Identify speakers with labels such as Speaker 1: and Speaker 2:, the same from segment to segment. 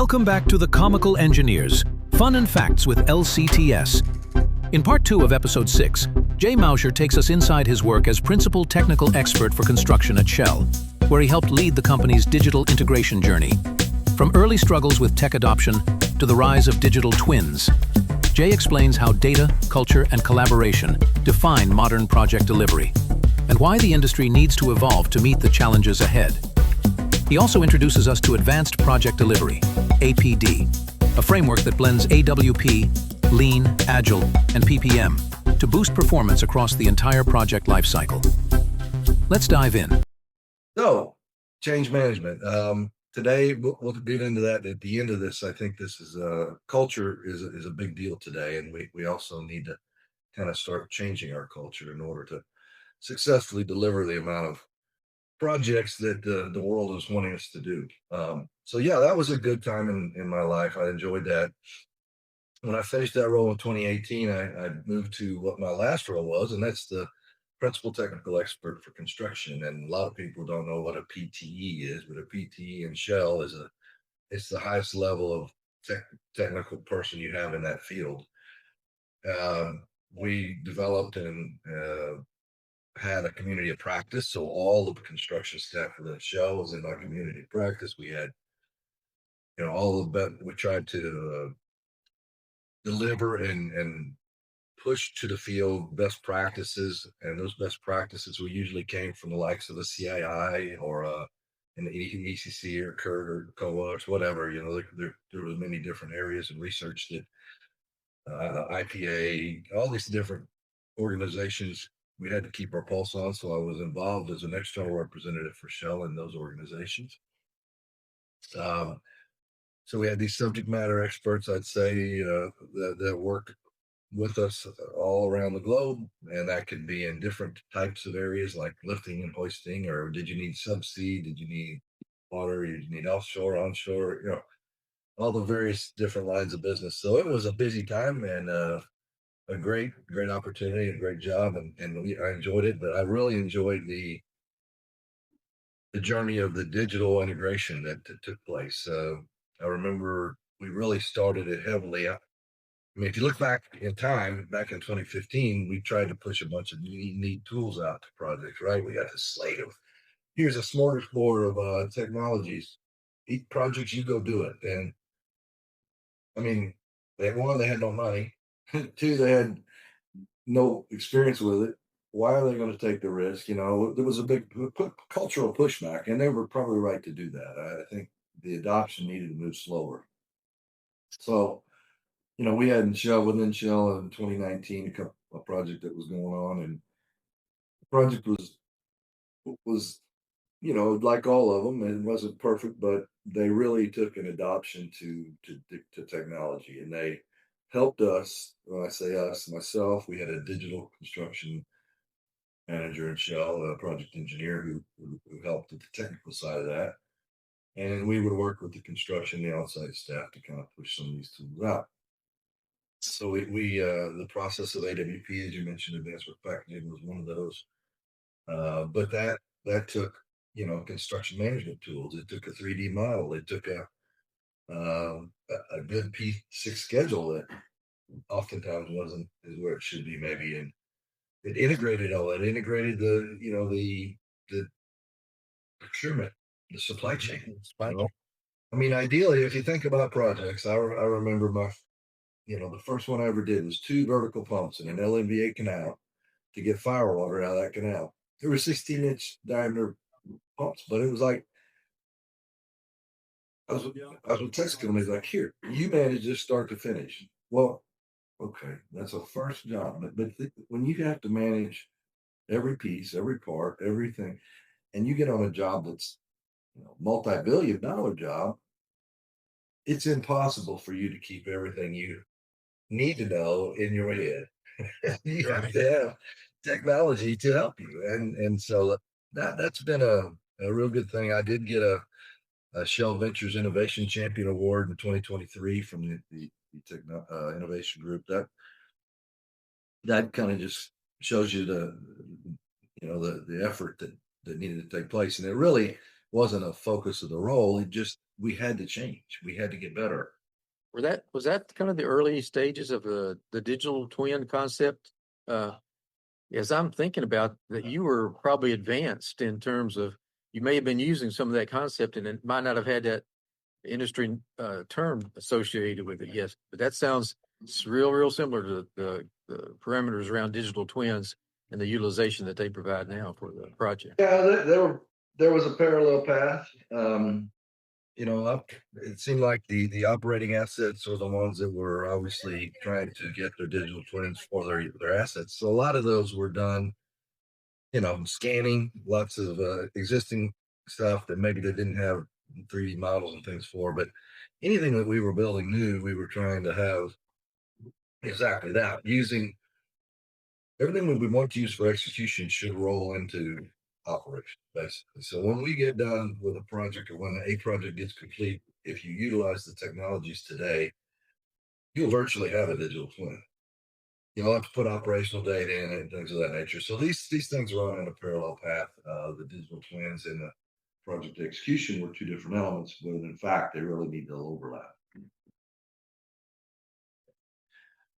Speaker 1: Welcome back to the Comical Engineers, Fun and Facts with LCTS. In part 2 of episode 6, Jay Moser takes us inside his work as principal technical expert for construction at Shell, where he helped lead the company's digital integration journey. From early struggles with tech adoption to the rise of digital twins, Jay explains how data, culture, and collaboration define modern project delivery, and why the industry needs to evolve to meet the challenges ahead. He also introduces us to Advanced Project Delivery, APD, a framework that blends AWP, Lean, Agile, and PPM to boost performance across the entire project lifecycle. Let's dive in.
Speaker 2: So, change management. Today, we'll get into that at the end of this. I think this is culture is a big deal today, and we also need to kind of start changing our culture in order to successfully deliver the amount of projects that the world is wanting us to do. So yeah, that was a good time in my life. I enjoyed that. When I finished that role in 2018, I moved to what my last role was, and that's the principal technical expert for construction. And a lot of people don't know what a PTE is, but a PTE in Shell it's the highest level of technical person you have in that field. We developed and had a community of practice. So all of the construction staff for the Shell was in my community of practice. We had, we tried to deliver and push to the field best practices. And those best practices usually came from the likes of the CII or in the ECC or CURT or COA or whatever. There were many different areas and research that IPA, all these different organizations we had to keep our pulse on. So I was involved as an external representative for Shell in those organizations. So we had these subject matter experts, I'd say, that work with us all around the globe. And that could be in different types of areas like lifting and hoisting, or did you need subsea? Did you need water? Did you need offshore, onshore? All the various different lines of business. So it was a busy time and a great opportunity, a great job, and I enjoyed it. But I really enjoyed the journey of the digital integration that took place. I remember we really started it heavily. I mean, if you look back in time, back in 2015, we tried to push a bunch of neat tools out to projects, right? We got this slate of, here's a smorgasbord of technologies. Each projects, you go do it. And I mean, they had no money. Two, they had no experience with it. Why are they going to take the risk? There was a big cultural pushback, and they were probably right to do that. I think the adoption needed to move slower. So, we had within Shell in 2019, a project that was going on, and the project was like all of them, and it wasn't perfect, but they really took an adoption to technology, and they helped us. When I say us, myself, we had a digital construction manager in Shell, a project engineer who helped with the technical side of that. And we would work with the construction, the on-site staff to kind of push some of these tools out. So the process of AWP, as you mentioned, advanced work packaging was one of those. But that took, construction management tools. It took a 3D model. It took a good P6 schedule that oftentimes wasn't is where it should be maybe. And it integrated all that. It integrated the procurement, the supply chain. I mean, ideally, if you think about projects, I remember the first one I ever did was 2 vertical pumps in an LNVA canal to get fire water out of that canal. There were 16-inch diameter pumps, but it was like I was with Texaco, and he's like, "Here, you manage this start to finish." Well, okay, that's a first job, but when you have to manage every piece, every part, everything, and you get on a job that's multi-billion-dollar job, it's impossible for you to keep everything you need to know in your head. You have to have technology to help you, and so that's been a real good thing. I did get a Shell Ventures Innovation Champion Award in 2023 from the Innovation Group. That kind of just shows you the effort that needed to take place, and it really wasn't a focus of the role. It just, we had to change. We had to get better.
Speaker 3: Was that kind of the early stages of the digital twin concept? Uh, as I'm thinking about that, you were probably advanced in terms of you may have been using some of that concept, and it might not have had that industry term associated with it. Yes, but that sounds real similar to the parameters around digital twins and the utilization that they provide now for the project.
Speaker 2: Yeah, there was a parallel path. It seemed like the operating assets were the ones that were obviously trying to get their digital twins for their assets. So a lot of those were done, scanning lots of existing stuff that maybe they didn't have 3D models and things for, but anything that we were building new, we were trying to have exactly that. Using everything that we want to use for execution should roll into operation, basically. So when we get done with a project, or when a project gets complete, if you utilize the technologies today, you'll virtually have a digital twin. You'll have to put operational data in it and things of that nature. So these things run in a parallel path. The digital twins and the project execution were two different elements, but in fact, they really need to overlap.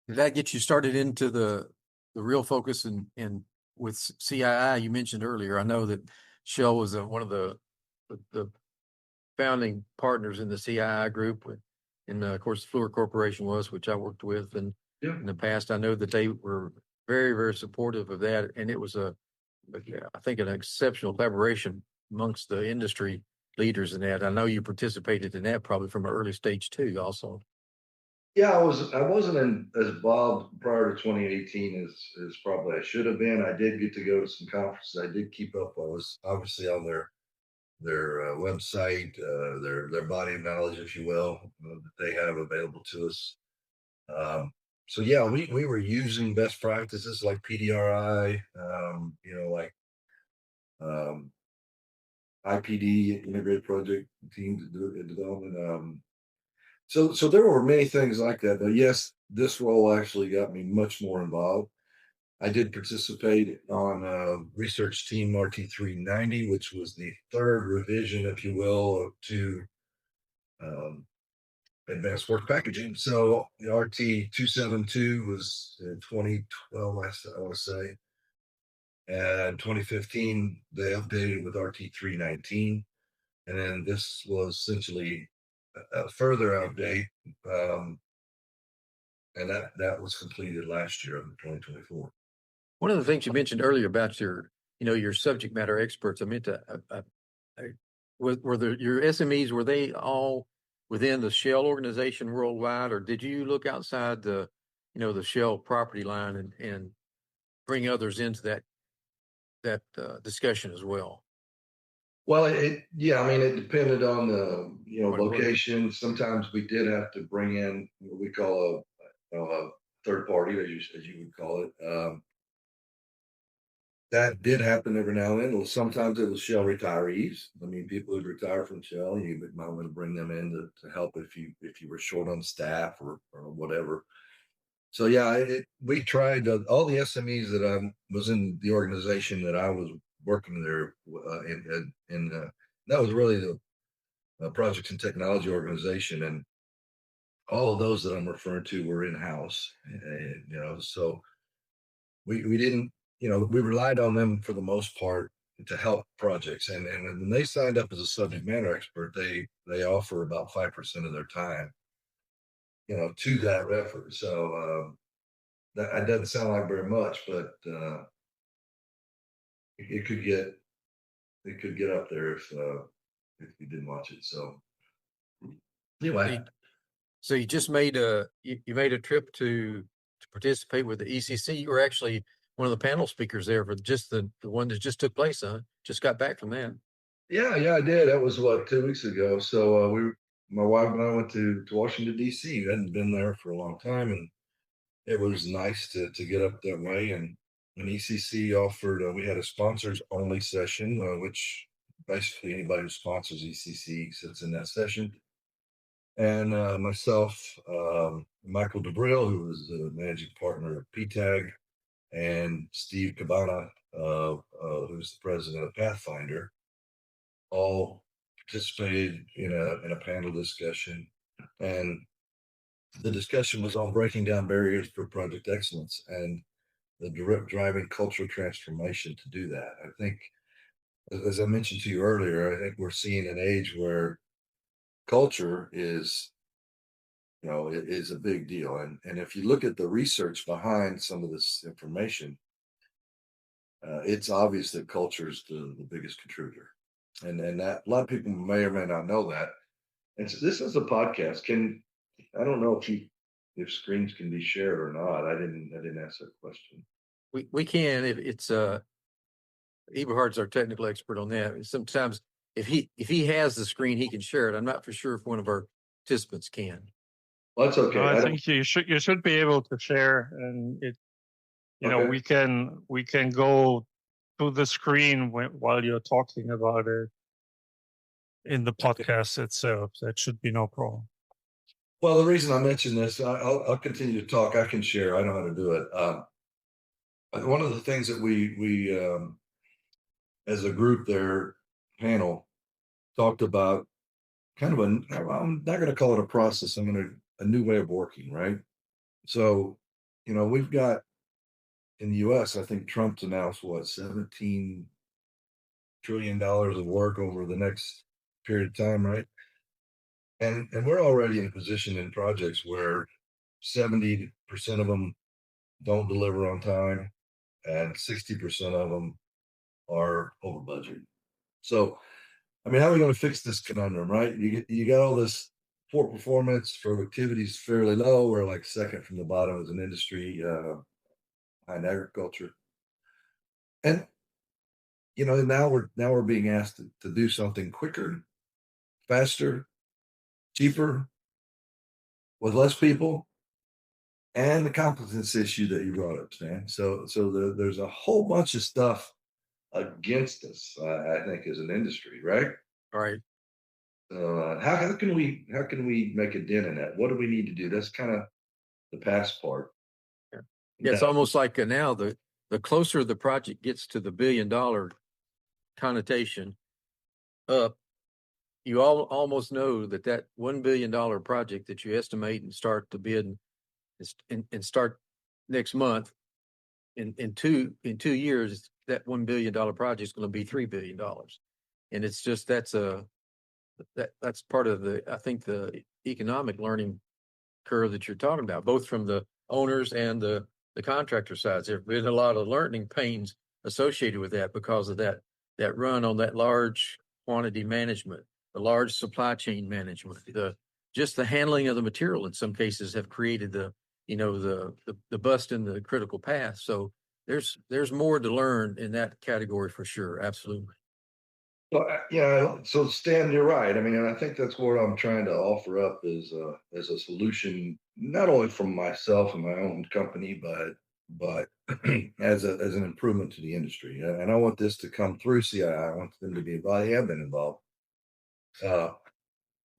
Speaker 3: Did that get you started into the real focus and with CII you mentioned earlier? I know that Shell was one of the founding partners in the CII group, and of course, Fluor Corporation was, which I worked with, and in the past, I know that they were very supportive of that, and it was I think an exceptional collaboration amongst the industry leaders in that. I know you participated in that probably from an early stage too, also.
Speaker 2: Yeah, I wasn't as involved prior to 2018 as probably I should have been. I did get to go to some conferences. I did keep up. I was obviously on their website, their body of knowledge, if you will, that they have available to us. So yeah, we were using best practices like PDRI, like IPD, integrated project team development. So there were many things like that. But yes, this role actually got me much more involved. I did participate on research team RT390, which was the third revision, if you will, to um, advanced work packaging. So the RT272 was in 2012, I want to say. And 2015, they updated with RT319. And then this was essentially a further update. And that was completed last year in 2024.
Speaker 3: One of the things you mentioned earlier about your subject matter experts, I meant to, your SMEs, were they all within the Shell organization worldwide, or did you look outside the Shell property line and bring others into that discussion as well?
Speaker 2: Well, it depended on the location. Sometimes we did have to bring in what we call a third party, as you would call it. That did happen every now and then. Sometimes it was Shell retirees. I mean, people who'd retire from Shell, you might want to bring them in to help if you were short on staff or whatever. So yeah, we tried all the SMEs that I was in the organization that I was working there in. That was really the projects and technology organization, and all of those that I'm referring to were in house. So we didn't, we relied on them for the most part to help projects. And when they signed up as a subject matter expert, they offer about 5% of their time, to that effort. So that doesn't sound like very much, but it could get up there if you didn't watch it. So anyway.
Speaker 3: So you just made you made a trip to participate with the ECC. You were actually one of the panel speakers there for just the one that just took place, huh? Just got back from that.
Speaker 2: Yeah, I did. That was 2 weeks ago. So my wife and I went to Washington D.C. We hadn't been there for a long time, and it was nice to get up that way. And ECC offered. We had a sponsors only session, which basically anybody who sponsors ECC sits in that session. And myself, Michael DeBrill, who was the managing partner of PTAG, and Steve Cabana, who's the president of Pathfinder, all participated in a panel discussion, and the discussion was on breaking down barriers for project excellence and the direct driving cultural transformation to do that. I think, as I mentioned to you earlier, I think we're seeing an age where culture is, it is a big deal. And if you look at the research behind some of this information, it's obvious that culture is the biggest contributor. And that a lot of people may or may not know that. And so this is a podcast. I don't know if screens can be shared or not. I didn't ask that question.
Speaker 3: We can, if it's Eberhard's our technical expert on that. Sometimes if he has the screen, he can share it. I'm not for sure if one of our participants can.
Speaker 2: Well, that's okay.
Speaker 4: No, I think you should be able to share, and we can go to the screen while you're talking about it in the podcast itself. That should be no problem.
Speaker 2: Well, the reason I mentioned this, I'll continue to talk. I can share. I know how to do it. One of the things that we as a group there panel talked about kind of I'm not going to call it a process. A new way of working, right? So, we've got in the US, I think Trump's announced $17 trillion of work over the next period of time, right? And we're already in a position in projects where 70% of them don't deliver on time and 60% of them are over budget. So, how are we going to fix this conundrum, right? You got all this poor performance, productivity is fairly low. We're like second from the bottom as an industry, behind agriculture. And, now we're being asked to do something quicker, faster, cheaper, with less people, and the competence issue that you brought up, Stan. So there's a whole bunch of stuff against us, I think, as an industry, right?
Speaker 3: All right.
Speaker 2: How can we make a dent in that? What do we need to do? That's kind of the past part.
Speaker 3: Yeah, it's almost like now the closer the project gets to the $1 billion connotation up, you almost know that $1 billion project that you estimate and start to bid and start next month in 2 years, that $1 billion project is going to be $3 billion. And it's just, that's part of I think the economic learning curve that you're talking about, both from the owners and the contractor sides. There's been a lot of learning pains associated with that because of that run on that large quantity management, the large supply chain management, just the handling of the material in some cases have created the bust in the critical path. So there's more to learn in that category for sure. Absolutely.
Speaker 2: Well, so Stan, you're right. And I think that's what I'm trying to offer up as a solution, not only from myself and my own company, but as an improvement to the industry. And I want this to come through CII. I want them to be involved. They have been involved. They're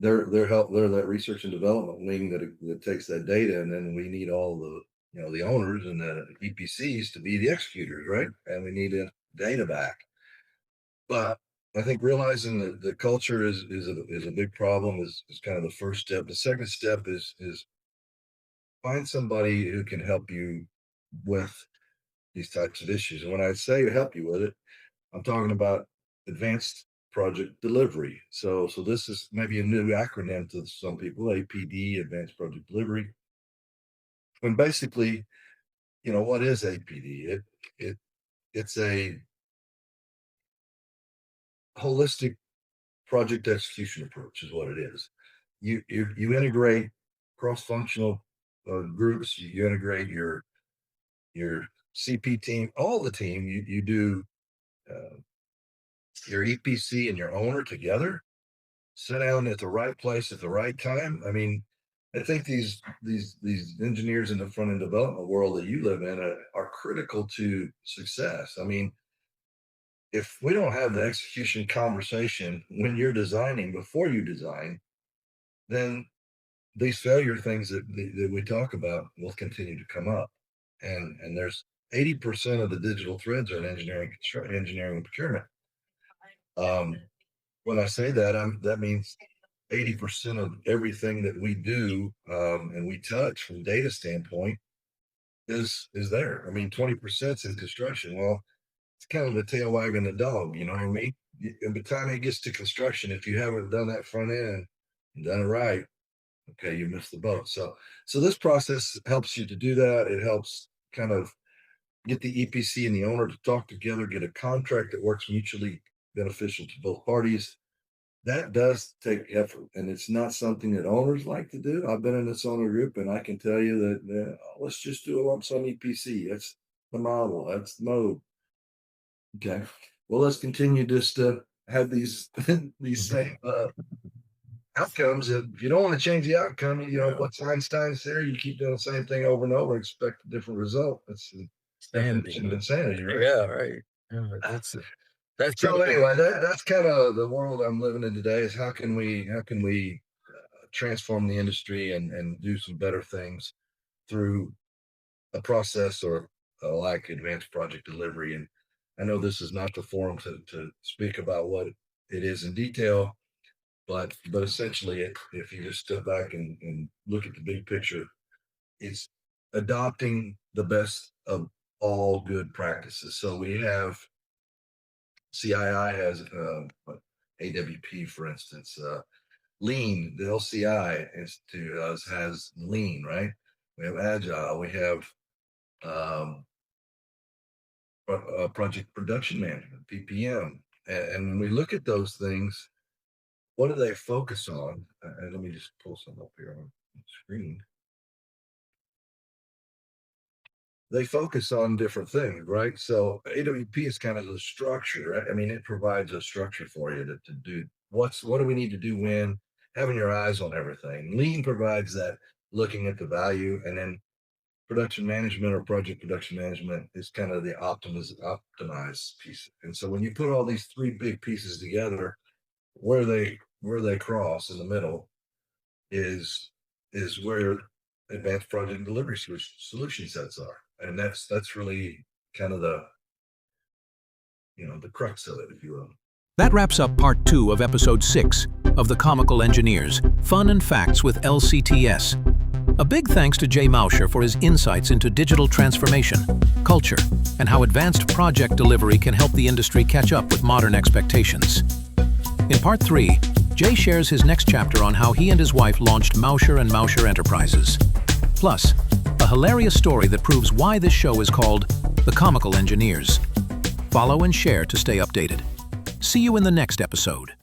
Speaker 2: that research and development wing that takes that data, and then we need all the owners and the EPCs to be the executors, right? And we need data back. But I think realizing that the culture is a big problem is kind of the first step. The second step is find somebody who can help you with these types of issues. And when I say help you with it, I'm talking about advanced project delivery. So this is maybe a new acronym to some people, APD, Advanced Project Delivery. When basically, what is APD? It's a holistic project execution approach is what it is. You integrate cross-functional groups. You integrate your CP team, all the team. You do your EPC and your owner together, sit down at the right place at the right time. I think these engineers in the front end development world that you live in are critical to success. If we don't have the execution conversation when you're designing, before you design, then these failure things that we talk about will continue to come up. And there's 80% of the digital threads are in engineering and procurement. when I say that, that means 80% of everything that we do and we touch from data standpoint is there. I mean, 20% is in construction. Well, it's kind of the tail wagging the dog, you know what I mean? And by the time it gets to construction, if you haven't done that front end and done it right, okay, you missed the boat. So this process helps you to do that. It helps kind of get the EPC and the owner to talk together, get a contract that works mutually beneficial to both parties. That does take effort, and it's not something that owners like to do. I've been in this owner group, and I can tell you that let's just do a lump sum EPC. That's the model. That's the mode. Okay. Well, let's continue just to have these these same outcomes. If you don't want to change the outcome, you know what's Einstein's theory. You keep doing the same thing over and over, and expect a different result. That's the definition of insanity, right?
Speaker 3: Yeah, right. Yeah, that's
Speaker 2: So anyway, that's kind of the world I'm living in today. Is how can we transform the industry and do some better things through a process or like advanced project delivery. And I know this is not the forum to speak about what it is in detail, but essentially, if you just step back and look at the big picture, it's adopting the best of all good practices. So we have CII has AWP, for instance, Lean. The LCI Institute has Lean, right? We have Agile. We have project production management, PPM. And when we look at those things, what do they focus on? And let me just pull some up here on the screen. They focus on different things, right? So AWP is kind of the structure, right? I mean, it provides a structure for you to do what do we need to do when, having your eyes on everything. Lean provides that, looking at the value, and then production management or project production management is kind of the optimized piece. And so when you put all these three big pieces together, where they cross in the middle is where advanced project delivery solution sets are. And that's really kind of the crux of it, if you will.
Speaker 1: That wraps up part 2 of episode 6 of the Comical Engineers, Fun and Facts with LCTS. A big thanks to Jay Moser for his insights into digital transformation, culture, and how advanced project delivery can help the industry catch up with modern expectations. In part 3, Jay shares his next chapter on how he and his wife launched Moser and Moser Enterprises. Plus, a hilarious story that proves why this show is called The Comical Engineers. Follow and share to stay updated. See you in the next episode.